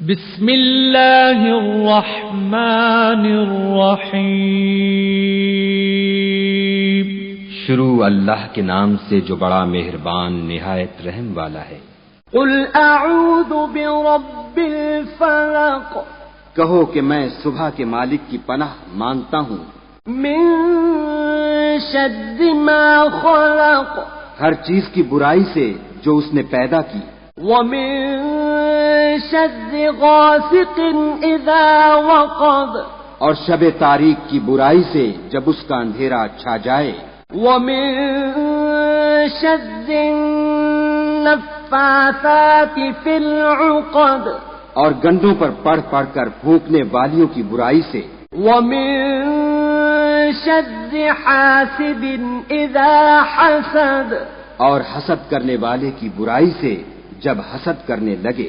بسم اللہ الرحمن الرحیم۔ شروع اللہ کے نام سے جو بڑا مہربان نہایت رحم والا ہے۔ قل اعوذ برب الفلق، کہو کہ میں صبح کے مالک کی پناہ مانگتا ہوں، من شر ما خلق، ہر چیز کی برائی سے جو اس نے پیدا کی، ومن شر غاسق اذا وقب، اور شب تاریک کی برائی سے جب اس کا اندھیرا چھا جائے، ومن شر النفاثات في العقد، اور گنڈوں پر پڑھ پڑھ کر پھونکنے والیوں کی برائی سے، ومن شر حاسد اذا حسد، اور حسد کرنے والے کی برائی سے جب حسد کرنے لگے۔